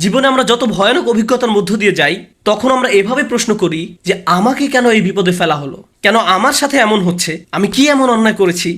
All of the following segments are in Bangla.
জীবনে আমরা যত ভয়ানক অভিজ্ঞতার মধ্য দিয়ে যাই, তখন আমরা এভাবে প্রশ্ন করি যে আমাকে কেন এই বিপদে ফেলা হলো, কেন আমার সাথে এমন হচ্ছে, আমি কি এমন অন্যায় করেছি,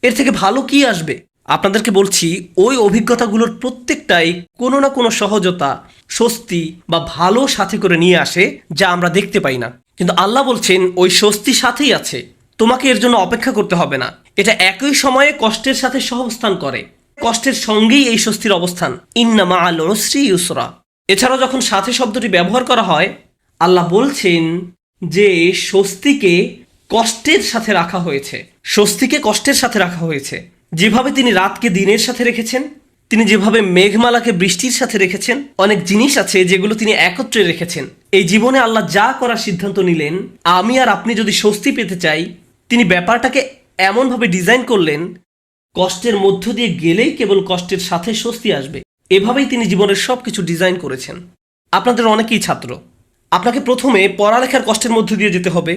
এর থেকে ভালো কি আসবে। আপনাদেরকে বলছি, ওই অভিজ্ঞতাগুলোর প্রত্যেকটাই কোনো না কোনো সহজতা, স্বস্তি বা ভালো সাথে করে নিয়ে আসে, যা আমরা দেখতে পাই না। কিন্তু আল্লাহ বলছেন ওই স্বস্তি সাথেই আছে, তোমাকে এর জন্য অপেক্ষা করতে হবে না। এটা একই সময়ে কষ্টের সাথে সহাবস্থান করে, কষ্টের সঙ্গেই এই স্বস্তির অবস্থান। ইন্না মাআল উসরি ইউসরা। এছাড়াও যখন সাথে শব্দটি ব্যবহার করা হয়, আল্লাহ বলছেন যে স্বস্তিকে কষ্টের সাথে রাখা হয়েছে, স্বস্তিকে কষ্টের সাথে রাখা হয়েছে। যেভাবে তিনি রাতকে দিনের সাথে রেখেছেন, তিনি যেভাবে মেঘমালাকে বৃষ্টির সাথে রেখেছেন, অনেক জিনিস আছে যেগুলো তিনি একত্রে রেখেছেন। এই জীবনে আল্লাহ যা করার সিদ্ধান্ত নিলেন, আমি আর আপনি যদি স্বস্তি পেতে চাই, তিনি ব্যাপারটাকে এমনভাবে ডিজাইন করলেন, কষ্টের মধ্য দিয়ে গেলেই কেবল কষ্টের সাথে স্বস্তি আসবে। এভাবেই তিনি জীবনের সব কিছু ডিজাইন করেছেন। আপনাদের অনেকেই ছাত্র, আপনাকে প্রথমে পড়ালেখার কষ্টের মধ্য দিয়ে যেতে হবে,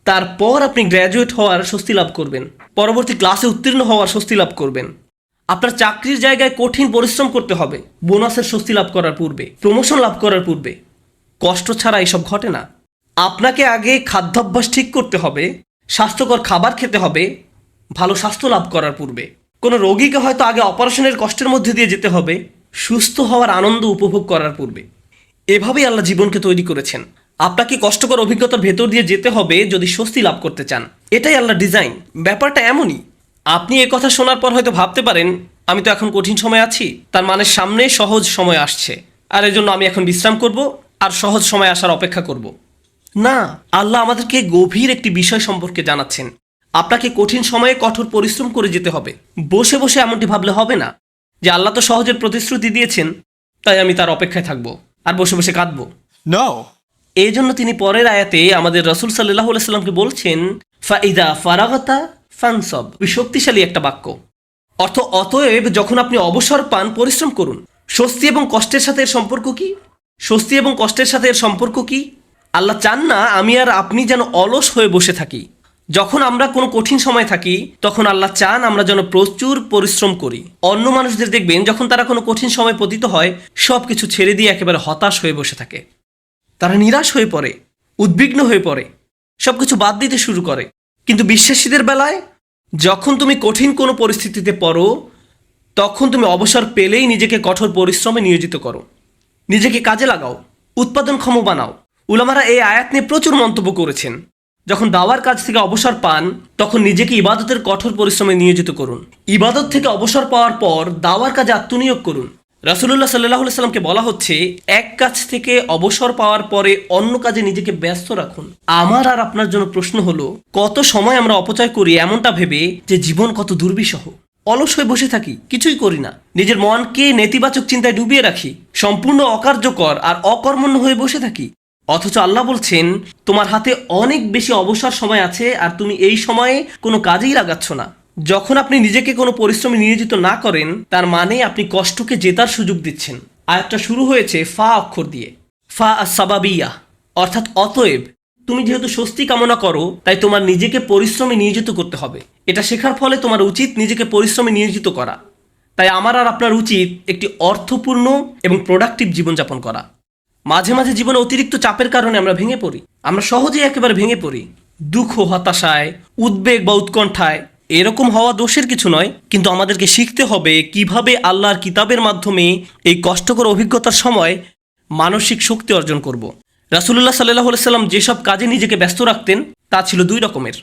তারপর আপনি গ্র্যাজুয়েট হওয়ার স্বস্তি লাভ করবেন, পরবর্তী ক্লাসে উত্তীর্ণ হওয়ার স্বস্তি লাভ করবেন। আপনার চাকরির জায়গায় কঠিন পরিশ্রম করতে হবে বোনাসের স্বস্তি লাভ করার পূর্বে, প্রমোশন লাভ করার পূর্বে। কষ্ট ছাড়া এসব ঘটে না। আপনাকে আগে খাদ্যাভ্যাস ঠিক করতে হবে, স্বাস্থ্যকর খাবার খেতে হবে ভালো স্বাস্থ্য লাভ করার পূর্বে। কোনো রোগীকে হয়তো আগে অপারেশনের কষ্টের মধ্যে দিয়ে যেতে হবে সুস্থ হওয়ার আনন্দ উপভোগ করার পূর্বে। এভাবেই আল্লাহ জীবনকে তৈরি করেছেন। আপনাকে কষ্টকর অভিজ্ঞতার ভেতর দিয়ে যেতে হবে যদি স্বস্তি লাভ করতে চান। এটাই আল্লাহ ডিজাইন। ব্যাপারটা এমনই। আপনি এ কথা শোনার পর হয়তো ভাবতে পারেন, আমি তো এখন কঠিন সময় আছি, তার মানে সামনে সহজ সময় আসছে, আর এজন্য আমি এখন বিশ্রাম করব আর সহজ সময় আসার অপেক্ষা করব। না, আল্লাহ আমাদেরকে গভীর একটি বিষয় সম্পর্কে জানাচ্ছেন। আপনাকে কঠিন সময়ে কঠোর পরিশ্রম করে যেতে হবে। বসে বসে এমনটি ভাবলে হবে না যে আল্লাহ তো সহজের প্রতিশ্রুতি দিয়েছেন, তাই আমি তার অপেক্ষায় থাকবো আর বসে বসে কাঁদবো। No. এই জন্য তিনি পরের আয়াতে আমাদের রাসূল সাল্লাল্লাহু আলাইহি সাল্লামকে বলছেন, ফাইদা ফারাগাতা ফানসব। শক্তিশালী একটা বাক্য। অতএব যখন আপনি অবসর পান, পরিশ্রম করুন। স্বস্তি এবং কষ্টের সাথে এর সম্পর্ক কি? স্বস্তি এবং কষ্টের সাথে এর সম্পর্ক কি? আল্লাহ চান না আমি আর আপনি যেন অলস হয়ে বসে থাকি। যখন আমরা কোনো কঠিন সময় থাকি, তখন আল্লাহ চান আমরা যেন প্রচুর পরিশ্রম করি। অন্য মানুষদের দেখবেন যখন তারা কোনো কঠিন সময় পতিত হয়, সব কিছু ছেড়ে দিয়ে একেবারে হতাশ হয়ে বসে থাকে। তারা নিরাশ হয়ে পড়ে, উদ্বিগ্ন হয়ে পড়ে, সব কিছু বাদ দিতে শুরু করে। কিন্তু বিশ্বাসীদের বেলায় যখন তুমি কঠিন কোনো পরিস্থিতিতে পড়ো, তখন তুমি অবসর পেলেই নিজেকে কঠোর পরিশ্রমে নিয়োজিত করো, নিজেকে কাজে লাগাও, উৎপাদনক্ষম বানাও। উলামারা এই আয়াত নিয়ে প্রচুর মন্তব্য করেছেন। যখন দাওয়ার কাজ থেকে অবসর পান, তখন নিজেকে ইবাদতের কঠোর পরিশ্রমে নিয়োজিত করুন। ইবাদত থেকে অবসর পাওয়ার পর দাওয়ার কাজে আত্মনিয়োগ করুন। রাসূলুল্লাহ সাল্লাল্লাহু আলাইহি সাল্লামকে বলা হচ্ছে, এক কাজ থেকে অবসর পাওয়ার পরে অন্য কাজে নিজেকে ব্যস্ত রাখুন। আমার আর আপনার জন্য প্রশ্ন হলো, কত সময় আমরা অপচয় করি এমনটা ভেবে যে জীবন কত দুর্বিষহ। অলস হয়ে বসে থাকি, কিছুই করি না, নিজের মনকে নেতিবাচক চিন্তায় ডুবিয়ে রাখি, সম্পূর্ণ অকার্যকর আর অকর্মণ্য হয়ে বসে থাকি। অথচ আল্লাহ বলছেন, তোমার হাতে অনেক বেশি অবসর সময় আছে আর তুমি এই সময়ে কোনো কাজেই লাগাচ্ছ না। যখন আপনি নিজেকে কোনো পরিশ্রমে নিয়োজিত না করেন, তার মানে আপনি কষ্টকে জেতার সুযোগ দিচ্ছেন। আয়াতটা শুরু হয়েছে ফা অক্ষর দিয়ে, ফা আস-সাবাবিয়া, অর্থাৎ অতএব। তুমি যেহেতু স্বস্তি কামনা করো, তাই তোমার নিজেকে পরিশ্রমে নিয়োজিত করতে হবে। এটা শেখার ফলে তোমার উচিত নিজেকে পরিশ্রমে নিয়োজিত করা। তাই আমার আর আপনার উচিত একটি অর্থপূর্ণ এবং প্রোডাক্টিভ জীবনযাপন করা। মাঝে মাঝে জীবনে অতিরিক্ত চাপের কারণে আমরা ভেঙে পড়ি। আমরা সহজেই একেবারে ভেঙে পড়ি, দুঃখ, হতাশায়, উদ্বেগ বা উৎকণ্ঠায়। এরকম হওয়া দোষের কিছু নয়, কিন্তু আমাদেরকে শিখতে হবে কিভাবে আল্লাহর কিতাবের মাধ্যমে এই কষ্টকর অভিজ্ঞতার সময় মানসিক শক্তি অর্জন করব। রাসূলুল্লাহ সাল্লাল্লাহু আলাইহি সাল্লাম যেসব কাজে নিজেকে ব্যস্ত রাখতেন, তা ছিল দুই রকমের।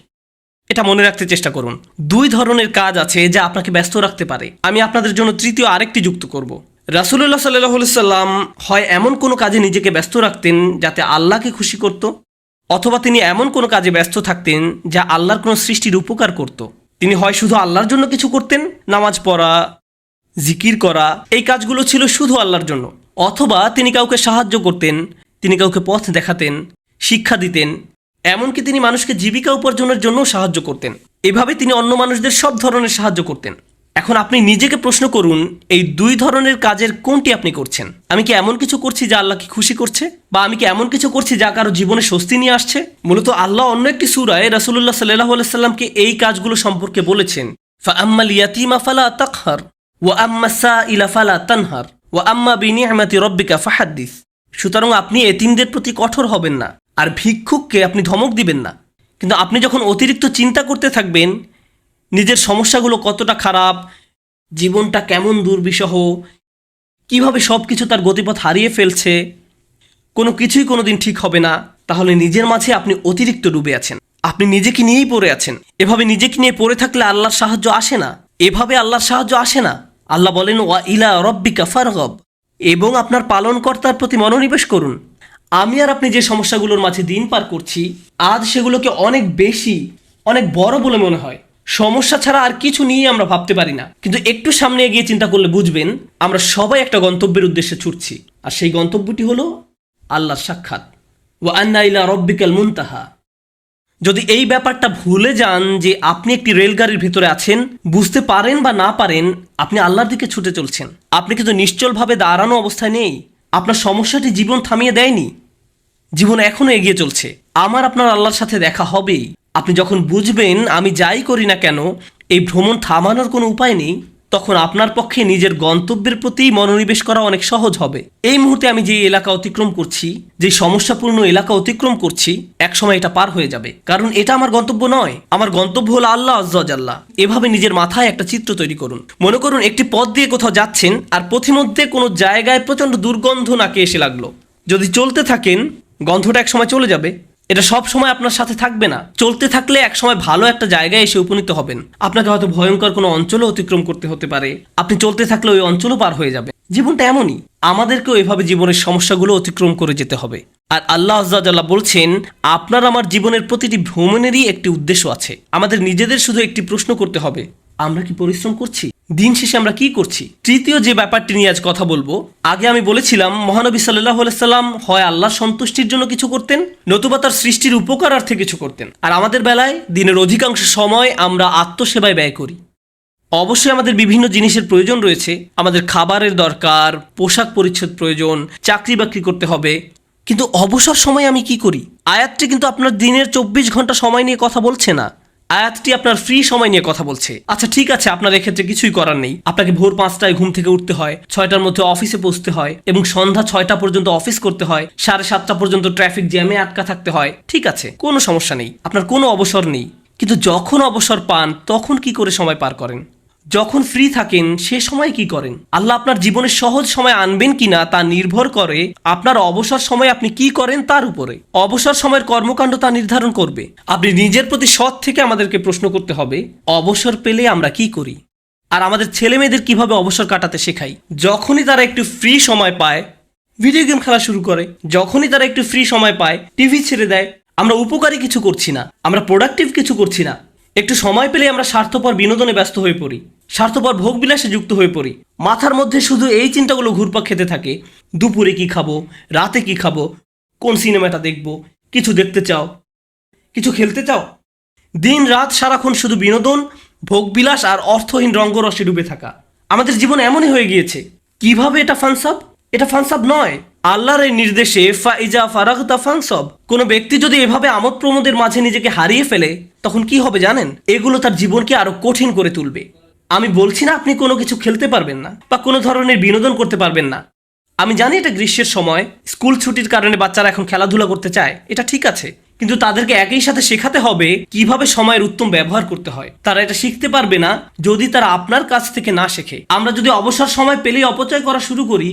এটা মনে রাখতে চেষ্টা করুন। দুই ধরনের কাজ আছে যা আপনাকে ব্যস্ত রাখতে পারে। আমি আপনাদের জন্য তৃতীয় আরেকটি যুক্ত করব। রাসূলুল্লাহ সাল্লাল্লাহু আলাইহি সাল্লাম হয় এমন কোনো কাজে নিজেকে ব্যস্ত রাখতেন যাতে আল্লাহকে খুশি করত, অথবা তিনি এমন কোনো কাজে ব্যস্ত থাকতেন যা আল্লাহর কোনো সৃষ্টির উপকার করত। তিনি হয় শুধু আল্লাহর জন্য কিছু করতেন, নামাজ পড়া, জিকির করা, এই কাজগুলো ছিল শুধু আল্লাহর জন্য, অথবা তিনি কাউকে সাহায্য করতেন, তিনি কাউকে পথ দেখাতেন, শিক্ষা দিতেন, এমনকি তিনি মানুষকে জীবিকা উপার্জনের জন্য সাহায্য করতেন। এভাবে তিনি অন্য মানুষদের সব ধরনের সাহায্য করতেন। এখন আপনি নিজেকে প্রশ্ন করুন, এই দুই ধরনের কাজের কোনটি আপনি করছেন? আমি কি এমন কিছু করছি যা আল্লাহকে খুশি করছে, বা আমি কি এমন কিছু করছি যা কারো জীবনে স্বস্তি নিয়ে আসছে? মূলত আল্লাহ অন্য একটি সূরায় রাসূলুল্লাহ সাল্লাল্লাহু আলাইহি সাল্লামকে এই কাজগুলো সম্পর্কে বলেছেন, ফাআম্মাল ইয়াতীমা ফালা তাকহার ওয়া আম্মাস সাইলা ফালা তানহার। ওয়া আম্মা বিনিআমাতি রাব্বিকা ফাহাদ্দিস। সুতরাং আপনি এতিমদের প্রতি কঠোর হবেন না, আর ভিক্ষুককে আপনি ধমক দিবেন না। কিন্তু আপনি যখন অতিরিক্ত চিন্তা করতে থাকবেন নিজের সমস্যাগুলো কতটা খারাপ, জীবনটা কেমন দুর্বিষহ, কিভাবে সব কিছু তার গতিপথ হারিয়ে ফেলছে, কোনো কিছুই কোনো দিন ঠিক হবে না, তাহলে নিজের মাঝে আপনি অতিরিক্ত ডুবে আছেন, আপনি নিজেকে নিয়েই পড়ে আছেন। এভাবে নিজেকে নিয়ে পড়ে থাকলে আল্লাহর সাহায্য আসে না, এভাবে আল্লাহর সাহায্য আসে না। আল্লাহ বলেন ওয়া ইলা রব্বিকা ফারগব, এবং আপনার পালনকর্তার প্রতি মনোনিবেশ করুন। আমি আর আপনি যে সমস্যাগুলোর মাঝে দিন পার করছি, আজ সেগুলোকে অনেক বেশি, অনেক বড় বলে মনে হয়। সমস্যা ছাড়া আর কিছু নিয়ে আমরা ভাবতে পারি না, কিন্তু একটু সামনে এগিয়ে চিন্তা করলে বুঝবেন আমরা সবাই একটা গন্তব্যের উদ্দেশ্যে ছুটছি, আর সেই গন্তব্যটি হলো আল্লাহর সাক্ষাৎ। ওয়া আন্না ইলা রব্বিকাল মুনতাহা। যদি এই ব্যাপারটা ভুলে যান যে আপনি একটি রেলগাড়ির ভিতরে আছেন, বুঝতে পারেন বা না পারেন আপনি আল্লাহর দিকে ছুটে চলছেন, আপনি কিন্তু নিশ্চলভাবে দাঁড়ানো অবস্থায় নেই। আপনার সমস্যাটি জীবন থামিয়ে দেয়নি, জীবন এখনো এগিয়ে চলছে। আমার আপনার আল্লাহর সাথে দেখা হবেই। আপনি যখন বুঝবেন আমি যাই করি না কেন এই ভ্রমণ থামানোর কোনো উপায় নেই, তখন আপনার পক্ষে নিজের গন্তব্যের প্রতি মনোনিবেশ করা অনেক সহজ হবে। এই মুহূর্তে আমি যে এলাকা অতিক্রম করছি, যে সমস্যাপূর্ণ এলাকা অতিক্রম করছি, একসময় এটা পার হয়ে যাবে, কারণ এটা আমার গন্তব্য নয়। আমার গন্তব্য হলো আল্লাহ আজ্জা ওয়া জাল্লা। এভাবে নিজের মাথায় একটা চিত্র তৈরি করুন। মনে করুন একটি পথ দিয়ে কোথাও যাচ্ছেন, আর পথিমধ্যে কোনো জায়গায় প্রচণ্ড দুর্গন্ধ নাকে এসে লাগলো। যদি চলতে থাকেন গন্ধটা একসময় চলে যাবে, এটা সব সময় আপনার সাথে থাকবে না। চলতে থাকলে একসময় ভালো একটা জায়গায় এসে উপনীত হবেন। আপনাকে হয়তো ভয়ঙ্কর কোনো অঞ্চলও অতিক্রম করতে হতে পারে, আপনি চলতে থাকলে ওই অঞ্চলও পার হয়ে যাবে। জীবনটা এমনই, আমাদেরকেও এভাবে জীবনের সমস্যাগুলো অতিক্রম করে যেতে হবে। আর আল্লাহ আজ্জা ওয়া জাল্লা বলছেন আপনার আমার জীবনের প্রতিটি ভ্রমণেরই একটি উদ্দেশ্য আছে। আমাদের নিজেদের শুধু একটি প্রশ্ন করতে হবে, আমরা কি পরিশ্রম করছি? দিন শেষে আমরা কি করছি? তৃতীয় যে ব্যাপারটি নিয়ে আজ কথা বলবো, আগে আমি বলেছিলাম মহানবী সাল্লাল্লাহু আলাইহি সাল্লাম হয় আল্লাহর সন্তুষ্টির জন্য কিছু করতেন, নতুবা তার সৃষ্টির উপকারার্থে কিছু করতেন। আর আমাদের বেলায় দিনের অধিকাংশ সময় আমরা আত্মসেবায় ব্যয় করি। অবশ্যই আমাদের বিভিন্ন জিনিসের প্রয়োজন রয়েছে, আমাদের খাবারের দরকার, পোশাক পরিচ্ছদ প্রয়োজন, চাকরি বাকরি করতে হবে, কিন্তু অবসর সময় আমি কি করি? আয়াতটি কিন্তু আপনার দিনের 24 ঘন্টা সময় নিয়ে কথা বলছে না, আয়াতটি আপনার ফ্রি সময় নিয়ে কথা বলছে। আচ্ছা ঠিক আছে, আপনার এক্ষেত্রে কিছুই করার নেই, আপনাকে ভোর 5টায় ঘুম থেকে উঠতে হয়, 6টার মধ্যে অফিসে পৌঁছতে হয়, এবং সন্ধ্যা 6টা পর্যন্ত অফিস করতে হয়, 7:30 পর্যন্ত ট্রাফিক জ্যামে আটকা থাকতে হয়। ঠিক আছে, কোনো সমস্যা নেই, আপনার কোনো অবসর নেই। কিন্তু যখন অবসর পান তখন কি করে সময় পার করেন? যখন ফ্রি থাকেন সে সময় কি করেন? আল্লাহ আপনার জীবনে সহজ সময় আনবেন কিনা তা নির্ভর করে আপনার অবসর সময় আপনি কি করেন তার উপরে। অবসর সময়ের কর্মকাণ্ড তা নির্ধারণ করবে। আপনি নিজের প্রতি সৎ থেকে আমাদেরকে প্রশ্ন করতে হবে, অবসর পেলে আমরা কি করি? আর আমাদের ছেলে মেয়েদের কিভাবে অবসর কাটাতে শেখাই? যখনই তারা একটু ফ্রি সময় পায় ভিডিও গেম খেলা শুরু করে, যখনই তারা একটু ফ্রি সময় পায় টিভি ছেড়ে দেয়। আমরা উপকারী কিছু করছি না, আমরা প্রোডাক্টিভ কিছু করছি না। একটু সময় পেলে আমরা স্বার্থপর বিনোদনে ব্যস্ত হয়ে পড়ি, স্বার্থপর ভোগবিলাসে যুক্ত হয়ে পড়ি। মাথার মধ্যে শুধু এই চিন্তাগুলো ঘুরপাক খেতে থাকে, দুপুরে কি খাবো, রাতে কি খাবো, কোন সিনেমাটা দেখবো, কিছু দেখতে চাও, কিছু খেলতে চাও। দিন রাত সারাক্ষণ শুধু বিনোদন, ভোগবিলাস আর অর্থহীন রঙ্গরসে ডুবে থাকা। আমাদের জীবন এমনই হয়ে গিয়েছে। কিভাবে এটা ফানসাব? এটা ফানসাব নয়, আল্লাহর এই নির্দেশে ফাইজা ফারাগতা ফানসব। কোনো ব্যক্তি যদি এভাবে আমোদ প্রমোদের মাঝে নিজেকে হারিয়ে ফেলে তখন কি হবে জানেন? এগুলো তার জীবনকে আরো কঠিন করে তুলবে। আমি বলছি না আপনি কোনো কিছু খেলতে পারবেন না বা কোনো ধরনের বিনোদন করতে পারবেন না। আমি জানি এটা গ্রীষ্মের সময়, স্কুল ছুটির কারণে বাচ্চারা এখন খেলাধুলা করতে চায়, এটা ঠিক আছে, কিন্তু তাদেরকে একই সাথে শেখাতে হবে কিভাবে সময়ের উত্তম ব্যবহার করতে হয়। তারা এটা শিখতে পারবে না যদি তারা আপনার কাছ থেকে না শেখে। আমরা যদি অবসর সময় পেলেই অপচয় করা শুরু করি,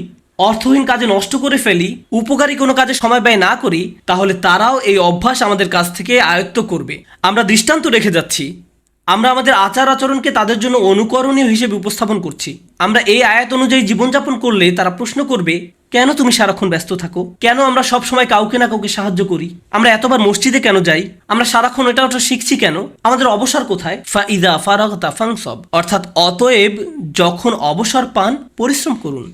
অর্থহীন কাজে নষ্ট করে ফেলি, উপকারী কোনো কাজে সময় ব্যয় না করি, তাহলে তারাও এই অভ্যাস আমাদের কাছ থেকে আয়ত্ত করবে। আমরা দৃষ্টান্ত রেখে যাচ্ছি, আমরা আমাদের আচার আচরণকে তাদের জন্য অনুকরণীয় হিসেবে উপস্থাপন করছি। আমরা এই আয়াত অনুযায়ী জীবনযাপন করলে তারা প্রশ্ন করবে, কেন তুমি সারাক্ষণ ব্যস্ত থাকো? কেন আমরা সব সময় কাউকে না কাউকে সাহায্য করি? আমরা এতবার মসজিদে কেন যাই? আমরা সারাক্ষণ এটা ওটা শিখছি কেন? আমাদের অবসর কোথায়? ফাইদা ফারাগতা ফানসব, অর্থাৎ অতএব যখন অবসর পান পরিশ্রম করুন।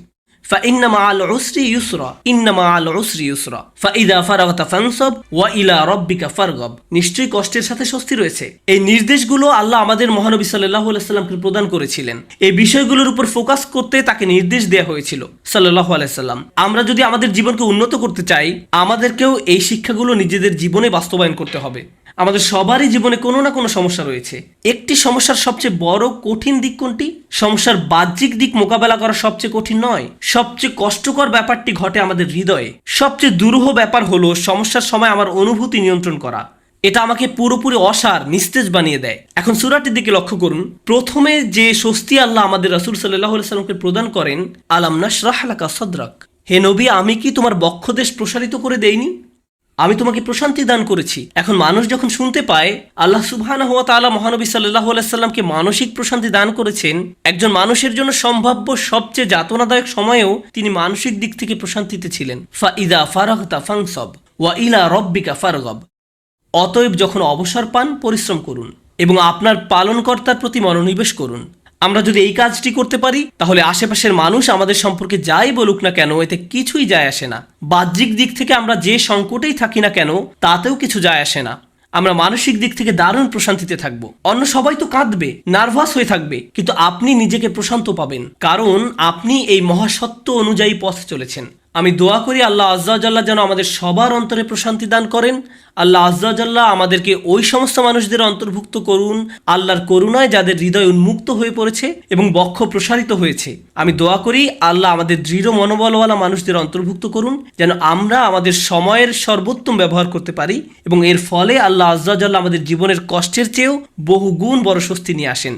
فإن مع العسر يسرا إن مع العسر يسرا فإذا فرغت فانصب وإلى ربك فارغب। নিশ্চয়ই কষ্টের সাথে স্বস্তি রয়েছে। এই নির্দেশগুলো আল্লাহ আমাদের মহানবী সাল্লাল্লাহু আলাইহি সাল্লামকে প্রদান করেছিলেন। এই বিষয়গুলোর উপর ফোকাস করতে তাকে নির্দেশ দেওয়া হয়েছিল সাল্লাল্লাহু আলাইহি সাল্লাম। আমরা যদি আমাদের জীবনকে উন্নত করতে চাই, আমাদেরকেও এই শিক্ষাগুলো নিজেদের জীবনে বাস্তবায়ন করতে হবে। আমাদের সবারই জীবনে কোনো না কোনো সমস্যা রয়েছে। একটি সমস্যার সবচেয়ে বড় কঠিন দিক কোনটি? সমস্যার বাহ্যিক দিক মোকাবেলা করা সবচেয়ে কঠিন নয়, সবচেয়ে কষ্টকর ব্যাপারটি ঘটে আমাদের হৃদয়ে। সবচেয়ে দুরূহ ব্যাপার হলো সমস্যার সময় আমার অনুভূতি নিয়ন্ত্রণ করা। এটা আমাকে পুরোপুরি অসার, নিস্তেজ বানিয়ে দেয়। এখন সূরাটির দিকে লক্ষ্য করুন। প্রথমে যে স্বস্তি আল্লাহ আমাদের রাসূল সাল্লাল্লাহু আলাইহি সাল্লামকে প্রদান করেন, আলাম নাশরাহ লাকা সাদরাক, হে নবী, আমি কি তোমার বক্ষদেশ প্রসারিত করে দেইনি? আমি তোমাকে প্রশান্তি দান করেছি। এখন মানুষ যখন শুনতে পায় আল্লাহ সুবহানাহু ওয়া তাআলা মহানবী সাল্লাল্লাহু আলাইহি সাল্লামকে মানসিক প্রশান্তি দান করেছেন, একজন মানুষের জন্য সম্ভাব্য সবচেয়ে যাতনাদায়ক সময়েও তিনি মানসিক দিক থেকে প্রশান্তিতে ছিলেন। ফাইদা ফারাগতা ফানসব ওয়া ইলা রব্বিকা ফারগব। অতএব যখন অবসর পান পরিশ্রম করুন এবং আপনার পালনকর্তার প্রতি মনোনিবেশ করুন। আমরা যদি এই কাজটি করতে পারি তাহলে আশেপাশের মানুষ আমাদের সম্পর্কে যাই বলুক না কেন এতে কিছুই যায় আসে না। বাহ্যিক দিক থেকে আমরা যে সংকটেই থাকি না কেন তাতেও কিছু যায় আসে না। আমরা মানসিক দিক থেকে দারুণ প্রশান্তিতে থাকবো। অন্য সবাই তো কাঁদবে, নার্ভাস হয়ে থাকবে, কিন্তু আপনি নিজেকে প্রশান্ত পাবেন, কারণ আপনি এই মহাসত্য অনুযায়ী পথ চলেছেন। আমি দোয়া করি আল্লাহ আজ্জা ওয়া জাল্লা যেন আমাদের সবার অন্তরে প্রশান্তি দান করেন। আল্লাহ আজ্জা ওয়া জাল্লা আমাদেরকে ওই সমস্ত মানুষদের অন্তর্ভুক্ত করুন আল্লাহর করুণায় যাদের হৃদয় উন্মুক্ত হয়ে পড়েছে এবং বক্ষ প্রসারিত হয়েছে। আমি দোয়া করি আল্লাহ আমাদের দৃঢ় মনোবলওয়ালা মানুষদের অন্তর্ভুক্ত করুন, যেন আমরা আমাদের সময়ের সর্বোত্তম ব্যবহার করতে পারি এবং এর ফলে আল্লাহ আজ্জা ওয়া জাল্লা আমাদের জীবনের কষ্টের চেয়েও বহুগুণ বড় স্বস্তি নিয়ে আসেন।